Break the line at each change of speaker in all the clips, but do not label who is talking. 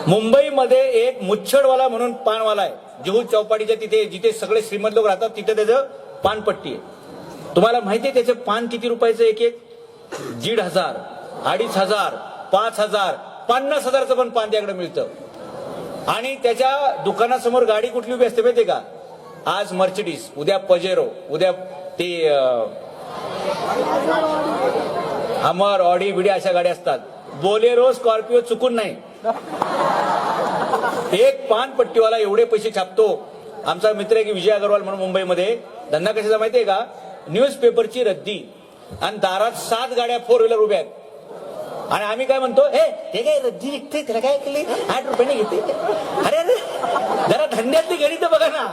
मुंबईमध्ये एक मुच्छडवाला म्हणून पानवाला आहे, जुहू चौपाटीच्या तिथे, जिथे सगळे श्रीमंत लोक राहतात, तिथे त्याचं पानपट्टी आहे. तुम्हाला माहिती आहे त्याचं पान किती रुपयाचं? एक 1,500, 2,500, 5,000, 50,000चं पण पान त्याकडे मिळतं. आणि त्याच्या दुकानासमोर गाडी कुठली उभी असते माहितीये का? आज मर्सिडीज, उद्या पजेरो, उद्या ती हमर, ऑडी बिडी अशा गाड्या असतात. बोलेरो, स्कॉर्पिओ चुकून नाही. एक पानपट्टीवाला एवढे पैसे छापतो. आमचा मित्र आहे की विजय अग्रवाल म्हणून मुंबईमध्ये धंदा कशाचा माहितीये का? न्यूजपेपरची रद्दी आणि दारात 7 गाड्या 4 व्हीलर उभ्या आहेत. आणि आम्ही काय म्हणतो, हे ते काय रद्दी विकते, त्याला काय केले, 8 रुपयाने घेते. अरे अरे जरा धंद्यातली गणित बघा ना.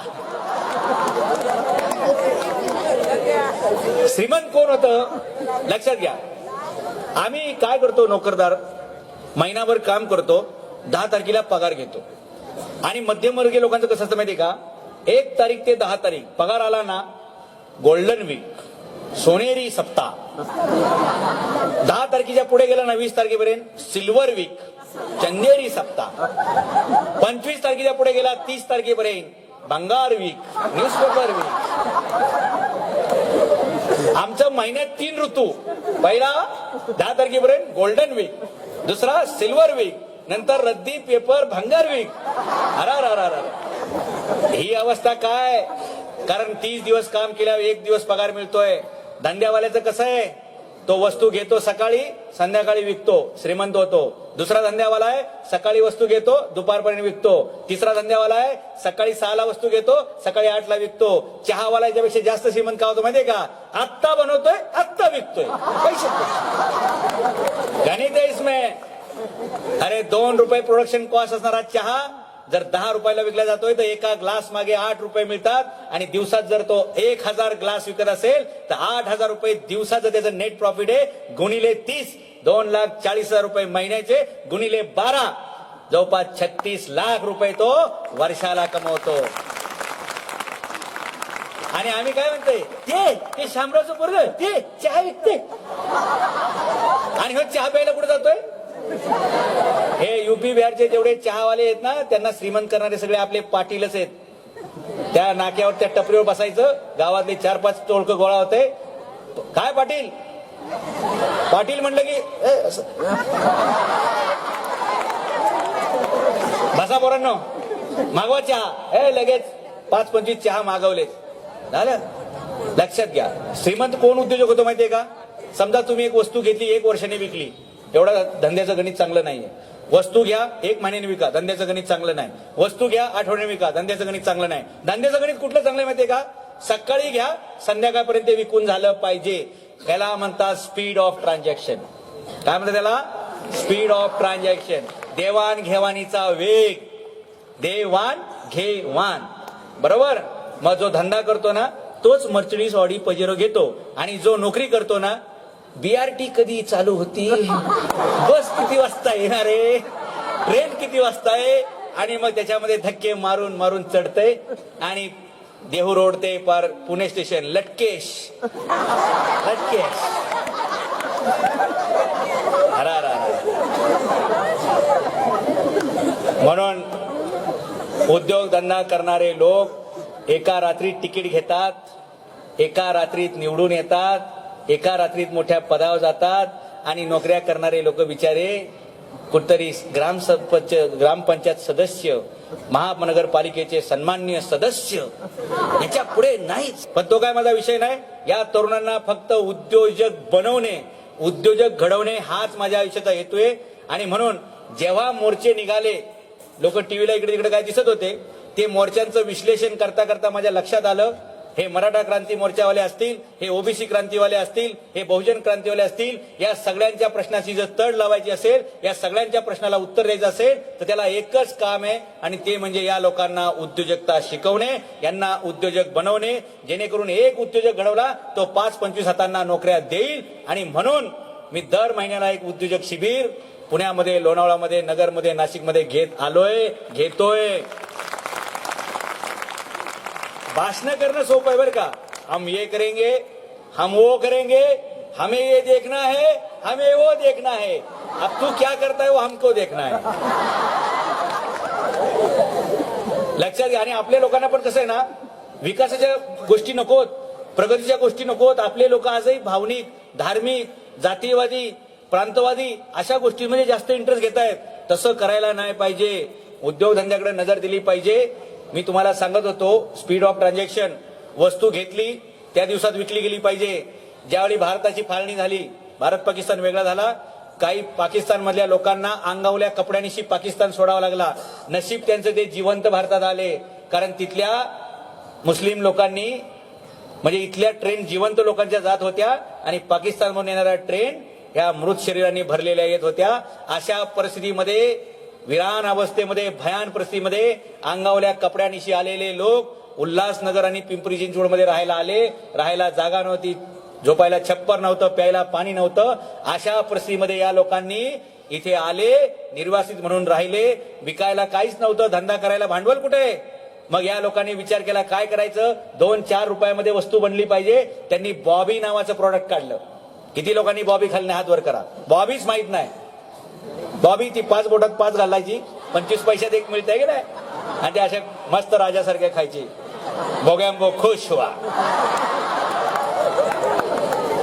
श्रीमंत कोण होतं लक्षात घ्या. आम्ही काय करतो, नोकरदार महिनाभर काम करतो, 10 तारखेला पगार घेतो. आणि मध्यमवर्गीय लोकांचं कसं असतं माहितीये का? 1 तारीख ते 10 तारीख पगार आला ना, गोल्डन वीक, सोनेरी सप्ताह. 10 तारखेच्या पुढे गेला ना 20 तारखेपर्यंत सिल्वर वीक, चंदेरी सप्ताह. 25 तारखेच्या पुढे गेला 30 तारखेपर्यंत बंगार वीक, न्यूजपेपर वीक. आमचं महिन्यात 3 ऋतू. पहिला 10 तारखेपर्यंत गोल्डन वीक, दुसरा सिल्वर वीक, नंतर रद्दी पेपर भंगार वीक. ही अवस्था काय? कारण 30 दिवस काम केल्यावर 1 दिवस पगार मिळतोय. धंद्यावाल्याचं कसं आहे, तो वस्तू घेतो सकाळी, संध्याकाळी विकतो, श्रीमंत होतो. दुसरा धंद्यावाला आहे, सकाळी वस्तू घेतो, दुपारपर्यंत विकतो. तिसरा धंद्यावाला आहे, सकाळी 6ला वस्तू घेतो, सकाळी 8ला विकतो. चहावाला याच्यापेक्षा जास्त श्रीमंत का होतो माहितीये का? आत्ता बनवतोय, आत्ता विकतोय. पैसे गणित आहे इसमें. अरे 2 रुपये प्रोडक्शन कॉस्ट असणारा चहा जर 10 रुपयाला विकला जातोय तर एका ग्लास मागे 8 रुपये मिळतात. आणि दिवसात जर तो 1000 ग्लास विकत असेल तर 8,000 रुपये दिवसाचं त्याचं नेट प्रॉफिट आहे. गुणिले 30, 2,40,000 रुपये महिन्याचे, गुणिले 12, जवळपास 36 लाख रुपये तो वर्षाला कमवतो. आणि आम्ही काय म्हणतोय, ते शामरावचं पोरगं ते चहा विकते. आणि हो चहा प्यायला कुठे जातोय? हे युपी बिहारचे जेवढे चहावाले आहेत ना, त्यांना श्रीमंत करणारे सगळे आपले पाटीलच आहेत. त्या नाक्यावर त्या टपरीवर बसायचं, गावातले 4-5 टोळकं गोळा होते. काय पाटील पाटील म्हणलं की बसा पोरांनो, मागवा चहा. लगेच 5-25 चहा मागवले. झालं. लक्षात घ्या, श्रीमंत कोण उद्योजक होतो माहितीये का? समजा तुम्ही एक वस्तू घेतली, 1 वर्षाने विकली, एवढा धंद्याचं गणित चांगलं नाहीये. वस्तू घ्या, 1 महिन्याने विका, धंद्याचं गणित चांगलं नाही. वस्तू घ्या, आठवड्याने विका, धंद्याचं गणित चांगलं नाही. धंद्याचं गणित कुठलं चांगलं माहितीये का? सकाळी घ्या, संध्याकाळपर्यंत विकून झालं पाहिजे. त्याला म्हणतात स्पीड ऑफ ट्रान्झॅक्शन. काय म्हणतात त्याला? Speed of transaction. देवाण घेवाणीचा वेग, देवाण घेवाण. बरोबर. मग जो धंदा करतो ना, तोच मर्सिडीज, ऑडी, पजेरो घेतो. आणि जो नोकरी करतो ना, BRT कधी चालू होती, बस किती वाजता येणार आहे, ट्रेन किती वाजता आहे, आणि मग त्याच्यामध्ये धक्के मारून मारून चढतंय. आणि देहू रोड ते पार पुणे स्टेशन लटकेश लटकेश. म्हणून उद्योगधंदा करणारे लोक एका रात्रीत तिकीट घेतात, एका रात्रीत निवडून येतात, एका रात्रीत मोठ्या पदावर जातात. आणि नोकऱ्या करणारे लोक बिचारे कुठतरी ग्रामपंचायत सदस्य, महानगरपालिकेचे सन्माननीय सदस्य, याच्या पुढे नाहीच. पण तो काय माझा विषय नाही. या तरुणांना फक्त उद्योजक बनवणे, उद्योजक घडवणे हाच माझ्या आयुष्याचा हेतू आहे. आणि म्हणून जेव्हा मोर्चे निघाले, लोक टीव्हीला इकडे तिकडे काय दिसत होते, ते मोर्चांचं विश्लेषण करता करता माझ्या लक्षात आलं, हे मराठा क्रांती मोर्चावाले असतील, हे ओबीसी क्रांतीवाले असतील, हे बहुजन क्रांतीवाले असतील, या सगळ्यांच्या प्रश्नाची जर तड लावायची असेल, या सगळ्यांच्या प्रश्नाला उत्तर द्यायचं असेल, तर त्याला एकच काम आहे, आणि ते म्हणजे या लोकांना उद्योजकता शिकवणे, यांना उद्योजक बनवणे. जेणेकरून एक उद्योजक घडवला तो 5-25 हातांना नोकऱ्या देईल. आणि म्हणून मी दर महिन्याला एक उद्योजक शिबिर पुण्यामध्ये, लोणावळामध्ये, नगरमध्ये, नाशिकमध्ये घेतोय. भाषण करणं सोपं आहे बरं का. हम ये करेंगे, हम वो करेंगे, हमें ये देखना है, हमें वो देखना है. अब तू क्या करता है वो हमको देखना है. लक्षात घ्या. आणि आपल्या लोकांना पण कसं आहे ना, विकासाच्या गोष्टी नकोत, प्रगतीच्या गोष्टी नकोत. आपले लोक आजही भावनिक, धार्मिक, जातीयवादी, प्रांतवादी अशा गोष्टींमध्ये जास्त इंटरेस्ट घेत आहेत. तसं करायला नाही पाहिजे. उद्योगधंद्याकडे नजर दिली पाहिजे. मी तुम्हाला सांगत होतो, स्पीड ऑफ ट्रान्झॅक्शन, वस्तू घेतली त्या दिवसात विकली गेली पाहिजे. ज्यावेळी भारताची फाळणी झाली, भारत पाकिस्तान वेगळा झाला, काही पाकिस्तान मधल्या लोकांना अंगावल्या कपड्यांशी पाकिस्तान सोडावा लागला. नशीब त्यांचं ते जिवंत भारतात आले, कारण तिथल्या मुस्लिम लोकांनी, म्हणजे इथल्या ट्रेन जिवंत लोकांच्या जात होत्या आणि पाकिस्तानमधून येणाऱ्या ट्रेन ह्या मृत शरीरांनी भरलेल्या येत होत्या. अशा परिस्थितीमध्ये, विरान अवस्थेमध्ये, भयान परिस्थितीमध्ये अंगावल्या कपड्यांशी आलेले लोक उल्हासनगर आणि पिंपरी चिंचवडमध्ये राहायला आले. राहायला जागा नव्हती, झोपायला छप्पर नव्हतं, प्यायला पाणी नव्हतं. अशा परिस्थितीमध्ये या लोकांनी इथे आले, निर्वासित म्हणून राहिले. विकायला काहीच नव्हतं, धंदा करायला भांडवल कुठे? मग या लोकांनी विचार केला काय करायचं, 2-4 रुपयामध्ये वस्तू बनली पाहिजे. त्यांनी बॉबी नावाचं प्रोडक्ट काढलं. किती लोकांनी बॉबी खाल्ली हात वर करा. बॉबीच माहित नाही. बॉबी ती 5 बोटात 5 घालायची, 25 पैशात एक मिळते की नाही, आणि ते अशा मस्त राजासारखे खायची. बोगॅम्बो खुश व्हा.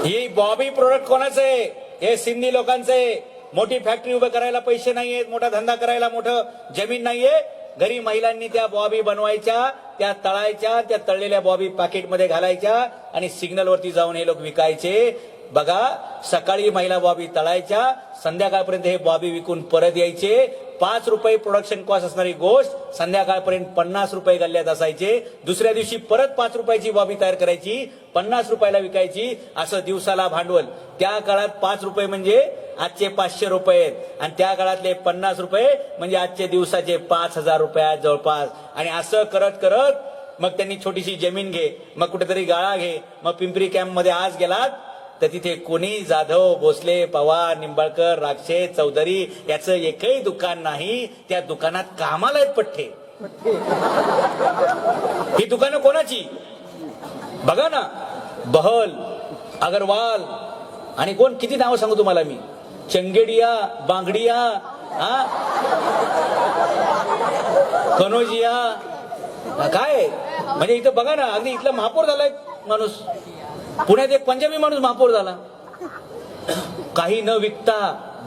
ही बॉबी प्रोडक्ट कोणाचं आहे? हे सिंधी लोकांचं आहे. मोठी फॅक्टरी उभं करायला पैसे नाहीयेत, मोठा धंदा करायला मोठं जमीन नाहीये. घरी महिलांनी त्या बॉबी बनवायच्या, त्या तळायच्या, त्या तळलेल्या बॉबी पॅकेटमध्ये घालायच्या आणि सिग्नलवरती जाऊन हे लोक विकायचे. बघा, सकाळी महिला बॉबी तळायच्या, संध्याकाळपर्यंत हे बॉबी विकून परत यायचे. 5 रुपये प्रोडक्शन कॉस्ट असणारी गोष्ट संध्याकाळपर्यंत 50 रुपये गल्ल्यात असायचे. दुसऱ्या दिवशी परत 5 रुपयाची बॉबी तयार करायची, 50 रुपयाला विकायची. असं दिवसाला भांडवल. त्या काळात 5 रुपये म्हणजे आजचे 500 रुपये आहेत, आणि त्या काळातले 50 रुपये म्हणजे आजचे दिवसाचे 5000 रुपये जवळपास. आणि असं करत करत मग त्यांनी छोटीशी जमीन घे, मग कुठेतरी गाळा घे. मग पिंपरी कॅम्प मध्ये आज गेलात तर तिथे कोणी जाधव, भोसले, पवार, निंबाळकर, राक्षे, चौधरी याचं एकही दुकान नाही. त्या दुकानात कामाला आहेत पठ्ठे. ही दुकानं कोणाची? बघा ना, बहल, अगरवाल, आणि कोण, किती नावं सांगू तुम्हाला मी, चंगेडिया, बांगडिया, कनोजिया, काय म्हणजे इथं बघा ना, अगदी इथला महापौर झालाय माणूस. पुण्यात एक पंजाबी माणूस महापौर झाला. काही न विकता,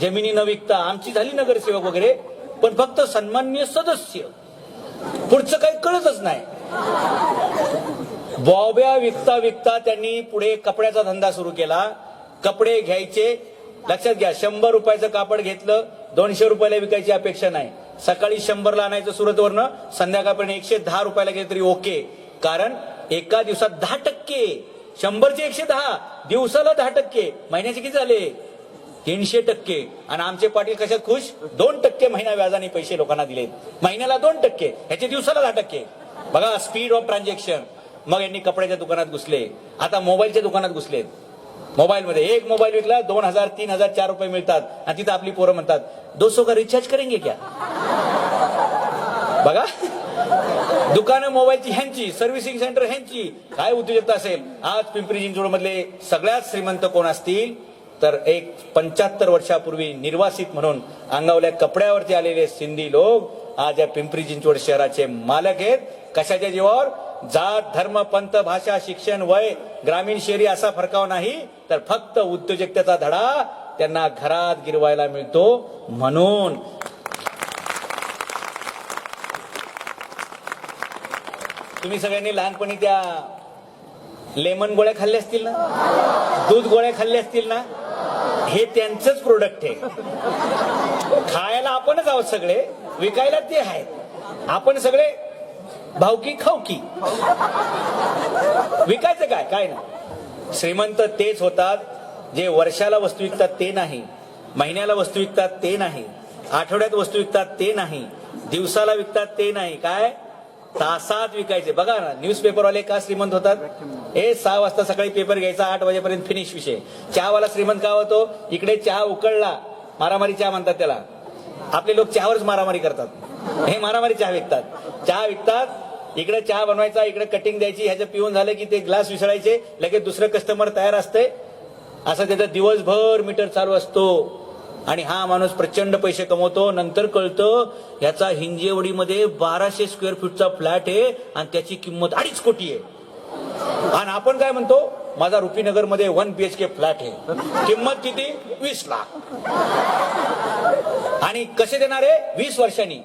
जमिनी न विकता. आमची झाली नगरसेवक वगैरे, पण फक्त सन्माननीय सदस्य. पुढचं काही कळतच नाही. बॉब्या विकता विकता त्यांनी पुढे कपड्याचा धंदा सुरू केला. कपडे घ्यायचे, लक्षात घ्या, 100 रुपयाचं कापड घेतलं, 200 रुपयाला विकायची अपेक्षा नाही. सकाळी 100ला आणायचं सुरतवरनं, संध्याकाळपर्यंत 110 रुपयाला गेलं तरी ओके. कारण एका दिवसात 10%, 100चे 110, दिवसाला 10%, महिन्याचे किती झाले? 300%. आणि आमचे पाटील कशात खुश? 2% महिना व्याजाने पैसे लोकांना दिले. महिन्याला 2%, ह्याचे दिवसाला 10%. बघा स्पीड ऑफ ट्रान्झॅक्शन. मग यांनी कपड्याच्या दुकानात घुसले, आता मोबाईलच्या दुकानात घुसलेत. मोबाईलमध्ये एक मोबाईल विकला 2000, 3000, 4 रुपये मिळतात, आणि तिथं आपली पोरं म्हणतात 200 का रिचार्ज करेंगे क्या? बघा, दुकानं मोबाईलची ह्यांची, सर्व्हिसिंग सेंटर ह्यांची. काय उद्योजकता असेल. आज पिंपरी चिंचवड मधले सगळ्यात श्रीमंत कोण असतील तर एक 75 वर्षापूर्वी निर्वासित म्हणून अंगावल्या कपड्यावरती आलेले सिंधी लोक आज या पिंपरी चिंचवड शहराचे मालक आहेत. कशाच्या जीवावर? जात, धर्म, पंथ, भाषा, शिक्षण, वय, ग्रामीण शहरी असा फरकाव नाही, तर फक्त उद्योजकतेचा धडा त्यांना घरात गिरवायला मिळतो. म्हणून तुम्ही सगळ्यांनी लहानपणी त्या लेमन गोळ्या खाल्ल्या असतील ना, दूध गोळ्या खाल्ल्या असतील ना, हे त्यांचंच प्रोडक्ट आहे. खायला आपणच आहोत सगळे, विकायला ते आहेत. आपण सगळे भावकी खावकी. विकायचं काय? काय ना. श्रीमंत तेच होतात जे वर्षाला वस्तू विकतात ते नाही, महिन्याला वस्तू विकतात ते नाही, आठवड्यात वस्तू विकतात ते नाही, दिवसाला विकतात ते नाही. काय? तासात विकायचे. बघा ना, न्यूजपेपरवाले का श्रीमंत होतात? 6 वाजता सकाळी पेपर घ्यायचा, 8 वाजेपर्यंत फिनिश विषय. चहावाला श्रीमंत का होतो? इकडे चहा उकळला, मारामारी चहा म्हणतात त्याला. आपले लोक चहावरच मारामारी करतात, हे मारामारी चहा विकतात. चहा विकतात, इकडे चहा बनवायचा, इकडे कटिंग द्यायची, ह्याचं पिऊन झालं की ते ग्लास विसळायचे, लगेच दुसरं कस्टमर तयार असते. असं त्याचा दिवसभर मीटर चालू असतो. आणि हा माणूस प्रचंड पैसे कमवतो. नंतर कळतं याचा हिंजेवडीमध्ये 1200 स्क्वेअर फूटचा फ्लॅट आहे आणि त्याची किंमत 2.5 कोटी आहे. आणि आपण काय म्हणतो, माझा रुपीनगरमध्ये 1 BHK फ्लॅट आहे, किंमत किती, 20 लाख. आणि कसे देणार आहे, 20 वर्षांनी,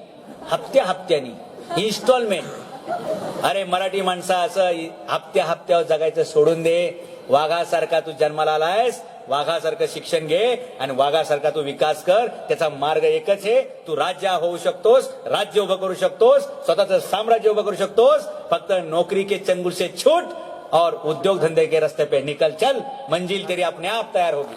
हप्त्यानी, इन्स्टॉलमेंट. अरे मराठी माणसा, असं हप्त्यावर जगायचं सोडून दे. वाघासारखा तू जन्माला आलायस, वाघासारखं शिक्षण घे आणि वाघासारखा तू विकास कर. त्याचा मार्ग एकच आहे, तू राज्य होऊ शकतोस, राज्य उभं करू शकतोस, स्वतःचं साम्राज्य उभं करू शकतोस. फक्त नौकरी के चंगुल से छूट और उद्योग धंधे के रास्ते पे निकल चल, मंजिल तेरी अपने आप तैयार होगी.